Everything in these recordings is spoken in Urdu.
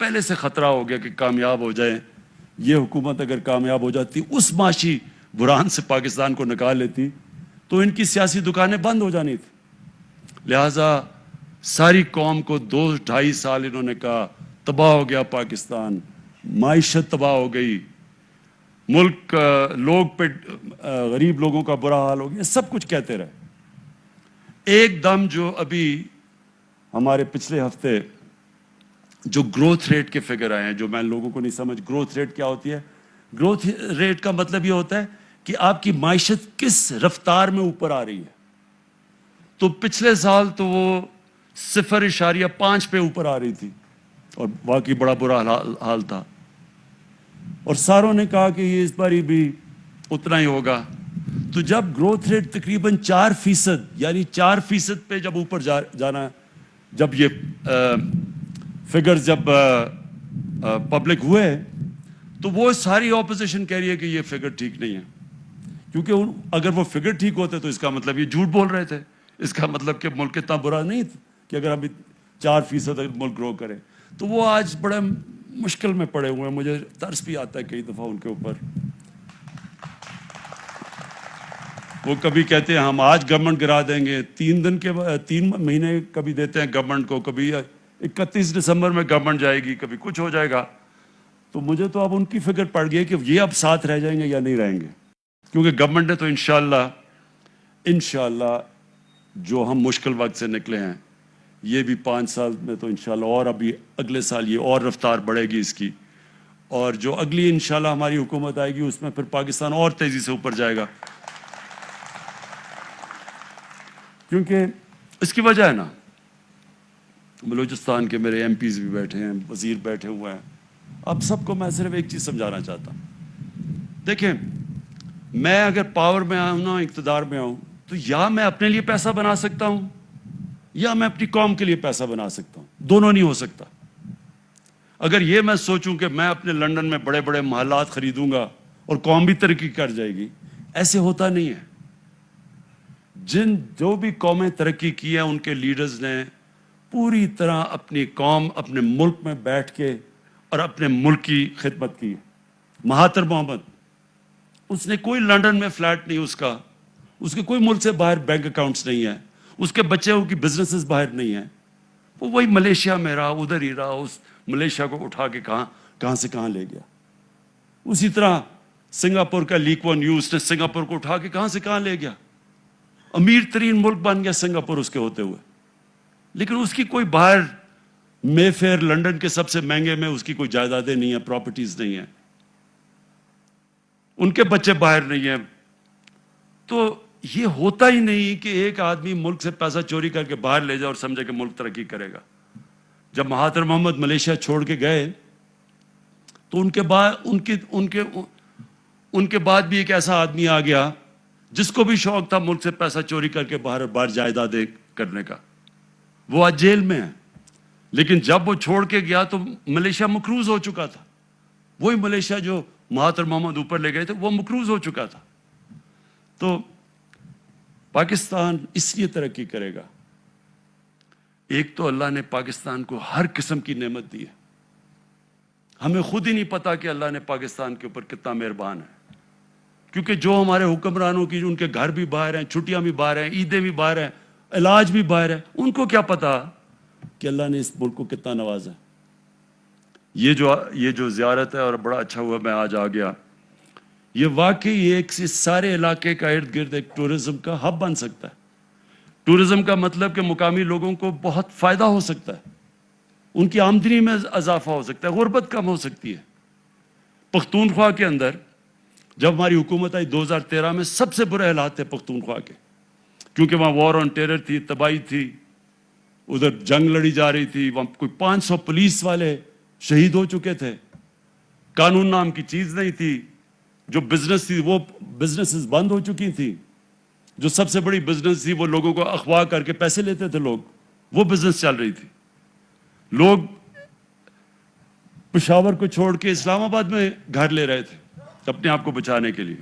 پہلے سے خطرہ ہو گیا کہ کامیاب ہو جائے. یہ حکومت اگر کامیاب ہو جاتی, اس معاشی بحران سے پاکستان کو نکال لیتی, تو ان کی سیاسی دکانیں بند ہو جانی تھی. لہٰذا ساری قوم کو 2-2.5 سال انہوں نے کہا تباہ ہو گیا پاکستان, معیشت تباہ ہو گئی, ملک لوگ پہ غریب لوگوں کا برا حال ہو گیا, سب کچھ کہتے رہے. ایک دم جو ابھی ہمارے پچھلے ہفتے جو گروتھ ریٹ کے فگر آئے ہیں, جو میں لوگوں کو نہیں سمجھ, گروتھ ریٹ کیا ہوتی ہے؟ گروتھ ریٹ کا مطلب یہ ہوتا ہے کہ آپ کی معیشت کس رفتار میں اوپر آ رہی ہے. تو پچھلے سال تو وہ 0.5 پہ اوپر آ رہی تھی اور واقعی بڑا برا حال تھا, اور ساروں نے کہا کہ یہ اس بار بھی اتنا ہی ہوگا. تو جب گروتھ ریٹ تقریباً 4%, یعنی 4% پہ جب اوپر جانا, جب یہ فگرز جب پبلک ہوئے, تو وہ ساری اپوزیشن کہہ رہی ہے کہ یہ فگر ٹھیک نہیں ہے, کیونکہ اگر وہ فگر ٹھیک ہوتے تو اس کا مطلب یہ جھوٹ بول رہے تھے. اس کا مطلب کہ ملک اتنا برا نہیں تھا کہ اگر ابھی 4% ملک گرو کرے. تو وہ آج بڑے مشکل میں پڑے ہوئے ہیں. مجھے ترس بھی آتا ہے کئی دفعہ ان کے اوپر. وہ کبھی کہتے ہیں ہم آج گورنمنٹ گرا دیں گے, 3 مہینے کبھی دیتے ہیں گورنمنٹ کو, کبھی 31 دسمبر میں گورنمنٹ جائے گی, کبھی کچھ ہو جائے گا. تو مجھے تو اب ان کی فکر پڑ گئی کہ یہ اب ساتھ رہ جائیں گے یا نہیں رہیں گے, کیونکہ گورنمنٹ نے تو انشاءاللہ جو ہم مشکل وقت سے نکلے ہیں, یہ بھی 5 سال میں تو انشاءاللہ, اور ابھی اگلے سال یہ اور رفتار بڑھے گی اس کی, اور جو اگلی انشاءاللہ ہماری حکومت آئے گی اس میں پھر پاکستان اور تیزی سے اوپر جائے گا. کیونکہ اس کی وجہ ہے نا, بلوچستان کے میرے MPs بھی بیٹھے ہیں, وزیر بیٹھے ہوئے ہیں. اب سب کو میں صرف ایک چیز سمجھانا چاہتا ہوں. دیکھیں, میں اگر پاور میں آؤں نا, اقتدار میں آؤں, تو یا میں اپنے لیے پیسہ بنا سکتا ہوں یا میں اپنی قوم کے لیے پیسہ بنا سکتا ہوں. دونوں نہیں ہو سکتا. اگر یہ میں سوچوں کہ میں اپنے لنڈن میں بڑے بڑے محلات خریدوں گا اور قوم بھی ترقی کر جائے گی, ایسے ہوتا نہیں ہے. جو بھی قومیں ترقی کی ہیں ان کے لیڈرز نے پوری طرح اپنی قوم, اپنے ملک میں بیٹھ کے اور اپنے ملک کی خدمت کی. مہاتر محمد, اس نے کوئی لنڈن میں فلیٹ نہیں اس کے کوئی ملک سے باہر بینک اکاؤنٹس نہیں ہیں, اس کے بچوں کی بزنسز باہر نہیں ہیں. وہ وہی ملیشیا میں رہا, ادھر ہی رہا, اس ملیشیا کو اٹھا کے کہاں سے کہاں لے گیا. اسی طرح سنگاپور کا لی کوان یو, اس نے سنگاپور کو اٹھا کے کہاں سے کہاں لے گیا. امیر ترین ملک بن گیا سنگاپور اس کے ہوتے ہوئے, لیکن اس کی کوئی باہر مے فیئر لنڈن کے سب سے مہنگے میں اس کی کوئی جائیدادیں نہیں ہیں, پراپرٹیز نہیں ہیں, ان کے بچے باہر نہیں ہیں. تو یہ ہوتا ہی نہیں کہ ایک آدمی ملک سے پیسہ چوری کر کے باہر لے جائے اور سمجھے کہ ملک ترقی کرے گا. جب مہاتر محمد ملیشیا چھوڑ کے گئے تو ان کے بعد بھی ایک ایسا آدمی آ گیا جس کو بھی شوق تھا ملک سے پیسہ چوری کر کے باہر جائیدادیں کرنے کا. وہ آج جیل میں ہے, لیکن جب وہ چھوڑ کے گیا تو ملیشیا مقروض ہو چکا تھا. وہی ملیشیا جو مہاتر محمد اوپر لے گئے تھے وہ مقروض ہو چکا تھا. تو پاکستان اس لیے ترقی کرے گا, ایک تو اللہ نے پاکستان کو ہر قسم کی نعمت دی ہے. ہمیں خود ہی نہیں پتا کہ اللہ نے پاکستان کے اوپر کتنا مہربان ہے, کیونکہ جو ہمارے حکمرانوں کی ان کے گھر بھی باہر ہیں, چھٹیاں بھی باہر ہیں, عیدیں بھی باہر ہیں, علاج بھی باہر ہے, ان کو کیا پتا کہ اللہ نے اس ملک کو کتنا نوازا. یہ جو زیارت ہے, اور بڑا اچھا ہوا میں آج آ گیا, یہ واقعی ایک سارے علاقے کا ارد گرد ایک ٹورزم کا ہب بن سکتا ہے. ٹورزم کا مطلب کہ مقامی لوگوں کو بہت فائدہ ہو سکتا ہے, ان کی آمدنی میں اضافہ ہو سکتا ہے, غربت کم ہو سکتی ہے. پختونخوا کے اندر جب ہماری حکومت آئی 2013 میں, سب سے برے حالات تھے پختونخوا کے, کیونکہ وہاں وار آن ٹیرر تھی, تباہی تھی, ادھر جنگ لڑی جا رہی تھی, وہاں کوئی 500 پولیس والے شہید ہو چکے تھے, قانون نام کی چیز نہیں تھی, جو بزنس تھی وہ بزنسز بند ہو چکی تھی, جو سب سے بڑی بزنس تھی وہ لوگوں کو اغوا کر کے پیسے لیتے تھے لوگ, وہ بزنس چل رہی تھی. لوگ پشاور کو چھوڑ کے اسلام آباد میں گھر لے رہے تھے اپنے آپ کو بچانے کے لیے.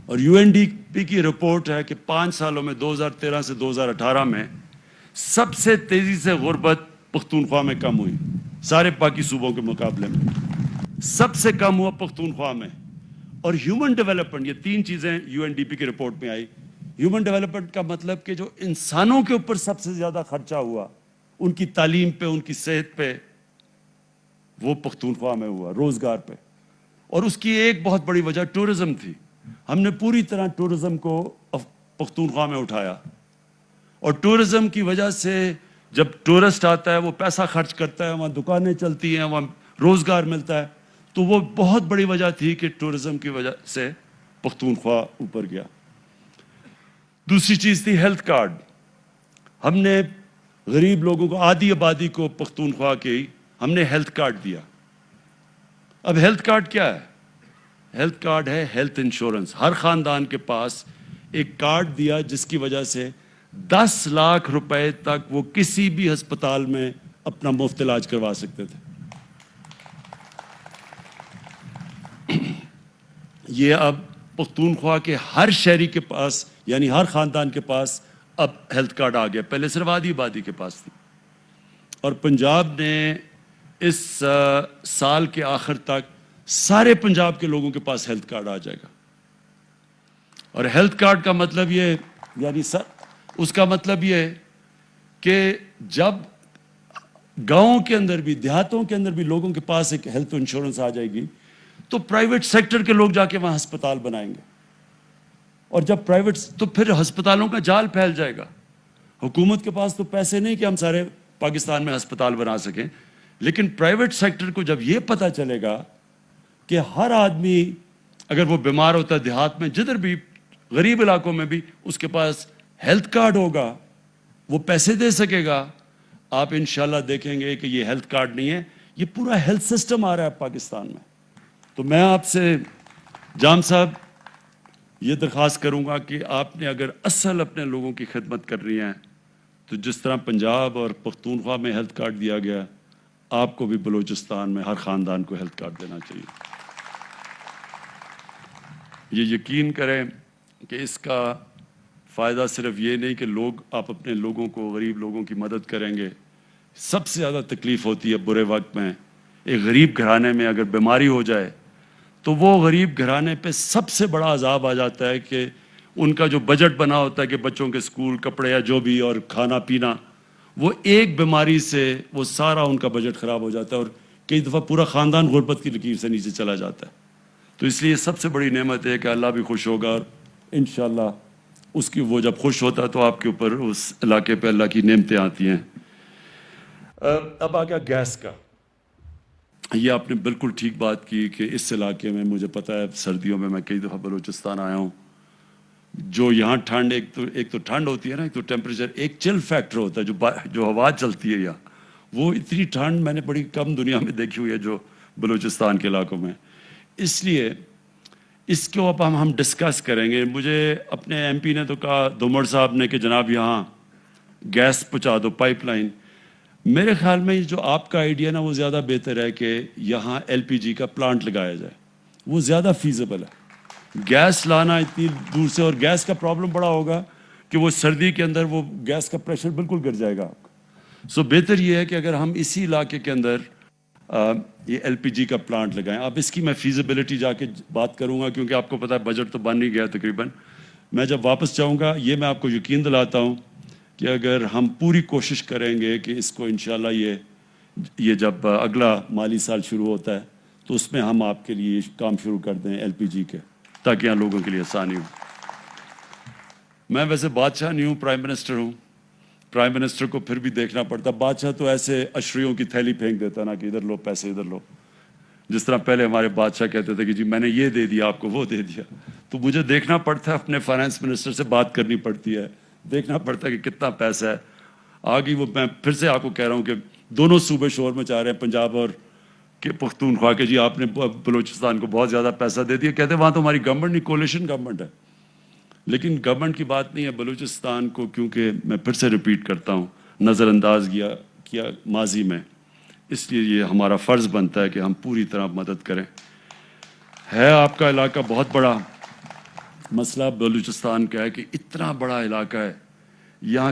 اور UNDP کی رپورٹ ہے کہ 5 سالوں میں 2013 سے 2018 میں سب سے تیزی سے غربت پختونخوا میں کم ہوئی. سارے باقی صوبوں کے مقابلے میں سب سے کم ہوا پختونخوا میں. اور ہیومن ڈیولپمنٹ، یہ تین چیزیں یو این ڈی پی کی رپورٹ میں آئی. ہیومن ڈیولپمنٹ کا مطلب کہ جو انسانوں کے اوپر سب سے زیادہ خرچہ ہوا ان کی تعلیم پہ، ان کی صحت پہ، وہ پختونخوا میں ہوا، روزگار پہ. اور اس کی ایک بہت بڑی وجہ ٹورزم تھی. ہم نے پوری طرح ٹورزم کو پختونخوا میں اٹھایا، اور ٹورزم کی وجہ سے جب ٹورسٹ آتا ہے وہ پیسہ خرچ کرتا ہے، وہاں دکانیں چلتی ہیں، وہاں روزگار ملتا ہے. تو وہ بہت بڑی وجہ تھی کہ ٹورزم کی وجہ سے پختونخوا اوپر گیا. دوسری چیز تھی ہیلتھ کارڈ. ہم نے غریب لوگوں کو، آدھی آبادی کو پختونخوا کی ہم نے ہیلتھ کارڈ دیا. اب ہیلتھ کارڈ کیا ہے؟ ہیلتھ کارڈ ہے ہیلتھ انشورنس. ہر خاندان کے پاس ایک کارڈ دیا جس کی وجہ سے 10 لاکھ روپے تک وہ کسی بھی ہسپتال میں اپنا مفت علاج کروا سکتے تھے. یہ اب پختونخوا کے ہر شہری کے پاس، یعنی ہر خاندان کے پاس اب ہیلتھ کارڈ آ گیا. پہلے صرف آدھی آبادی کے پاس تھی. اور پنجاب نے اس سال کے آخر تک سارے پنجاب کے لوگوں کے پاس ہیلتھ کارڈ آ جائے گا. اور ہیلتھ کارڈ کا مطلب یہ، یعنی اس کا مطلب یہ ہے کہ جب گاؤں کے اندر بھی، دیہاتوں کے اندر بھی لوگوں کے پاس ایک ہیلتھ انشورنس آ جائے گی تو پرائیویٹ سیکٹر کے لوگ جا کے وہاں ہسپتال بنائیں گے. اور جب پرائیویٹ، تو پھر ہسپتالوں کا جال پھیل جائے گا. حکومت کے پاس تو پیسے نہیں کہ ہم سارے پاکستان میں ہسپتال بنا سکیں، لیکن پرائیویٹ سیکٹر کو جب یہ پتہ چلے گا کہ ہر آدمی اگر وہ بیمار ہوتا ہے دیہات میں، جدھر بھی غریب علاقوں میں بھی اس کے پاس ہیلتھ کارڈ ہوگا، وہ پیسے دے سکے گا. آپ انشاءاللہ دیکھیں گے کہ یہ ہیلتھ کارڈ نہیں ہے، یہ پورا ہیلتھ سسٹم آ رہا ہے پاکستان میں. تو میں آپ سے جام صاحب یہ درخواست کروں گا کہ آپ نے اگر اصل اپنے لوگوں کی خدمت کرنی ہے تو جس طرح پنجاب اور پختونخوا میں ہیلتھ کارڈ دیا گیا، آپ کو بھی بلوچستان میں ہر خاندان کو ہیلتھ کارڈ دینا چاہیے. یہ یقین کریں کہ اس کا فائدہ صرف یہ نہیں کہ آپ اپنے لوگوں کو، غریب لوگوں کی مدد کریں گے. سب سے زیادہ تکلیف ہوتی ہے برے وقت میں. ایک غریب گھرانے میں اگر بیماری ہو جائے تو وہ غریب گھرانے پہ سب سے بڑا عذاب آ جاتا ہے کہ ان کا جو بجٹ بنا ہوتا ہے کہ بچوں کے سکول، کپڑے یا جو بھی، اور کھانا پینا، وہ ایک بیماری سے وہ سارا ان کا بجٹ خراب ہو جاتا ہے، اور کئی دفعہ پورا خاندان غربت کی لکیر سے نیچے چلا جاتا ہے. تو اس لیے سب سے بڑی نعمت ہے کہ اللہ بھی خوش ہوگا، اور انشاءاللہ اس کی، وہ جب خوش ہوتا ہے تو آپ کے اوپر اس علاقے پہ اللہ کی نعمتیں آتی ہیں. اب آ گیا گیس کا. یہ آپ نے بالکل ٹھیک بات کی کہ اس علاقے میں، مجھے پتہ ہے سردیوں میں میں کئی دفعہ بلوچستان آیا ہوں، جو یہاں ٹھنڈ، ایک تو ٹھنڈ ہوتی ہے نا، ایک تو ٹیمپریچر، ایک چل فیکٹر ہوتا ہے جو ہوا چلتی ہے یہاں، وہ اتنی ٹھنڈ میں نے بڑی کم دنیا میں دیکھی ہوئی ہے جو بلوچستان کے علاقوں میں. اس لیے اس کو اب ہم ڈسکس کریں گے. مجھے اپنے ایم پی نے تو کہا، دومر صاحب نے، کہ جناب یہاں گیس پہنچا دو، پائپ لائن. میرے خیال میں جو آپ کا آئیڈیا نا وہ زیادہ بہتر ہے کہ یہاں ایل پی جی کا پلانٹ لگایا جائے، وہ زیادہ فیزیبل ہے. گیس لانا اتنی دور سے، اور گیس کا پرابلم بڑا ہوگا کہ وہ سردی کے اندر وہ گیس کا پریشر بالکل گر جائے گا آپ کو. سو بہتر یہ ہے کہ اگر ہم اسی علاقے کے اندر یہ ایل پی جی کا پلانٹ لگائیں. اب اس کی میں فیزیبلٹی جا کے بات کروں گا، کیونکہ آپ کو پتہ ہے بجٹ تو بن ہی گیا تقریباً. میں جب واپس جاؤں گا یہ میں آپ کو یقین دلاتا ہوں کہ اگر ہم پوری کوشش کریں گے کہ اس کو انشاءاللہ یہ جب اگلا مالی سال شروع ہوتا ہے تو اس میں ہم آپ کے لیے کام شروع کر دیں ایل پی جی کے، تاکہ یہاں لوگوں کے لیے آسانی ہو. میں ویسے بادشاہ نہیں ہوں، پرائم منسٹر ہوں. پرائم منسٹر کو پھر بھی دیکھنا پڑتا. بادشاہ تو ایسے اشریوں کی تھیلی پھینک دیتا نا کہ ادھر لو پیسے، ادھر لو. جس طرح پہلے ہمارے بادشاہ کہتے تھے کہ جی میں نے یہ دے دیا آپ کو، وہ دے دیا. تو مجھے دیکھنا پڑتا ہے، اپنے فائنانس منسٹر سے بات کرنی پڑتی ہے، دیکھنا پڑتا ہے کہ کتنا پیسہ ہے. آگے وہ، میں پھر سے آپ کو کہہ رہا ہوں کہ دونوں صوبے شور مچا رہے ہیں، پنجاب اور کہ پختونخوا کے، جی آپ نے بلوچستان کو بہت زیادہ پیسہ دے دیا. کہتے ہیں وہاں تو ہماری گورنمنٹ نہیں، کولیشن گورنمنٹ ہے. لیکن گورنمنٹ کی بات نہیں ہے. بلوچستان کو، کیونکہ میں پھر سے ریپیٹ کرتا ہوں، نظر انداز کیا ماضی میں، اس لیے یہ ہمارا فرض بنتا ہے کہ ہم پوری طرح مدد کریں. ہے آپ کا علاقہ بہت بڑا. مسئلہ بلوچستان کا ہے کہ اتنا بڑا علاقہ ہے، یہاں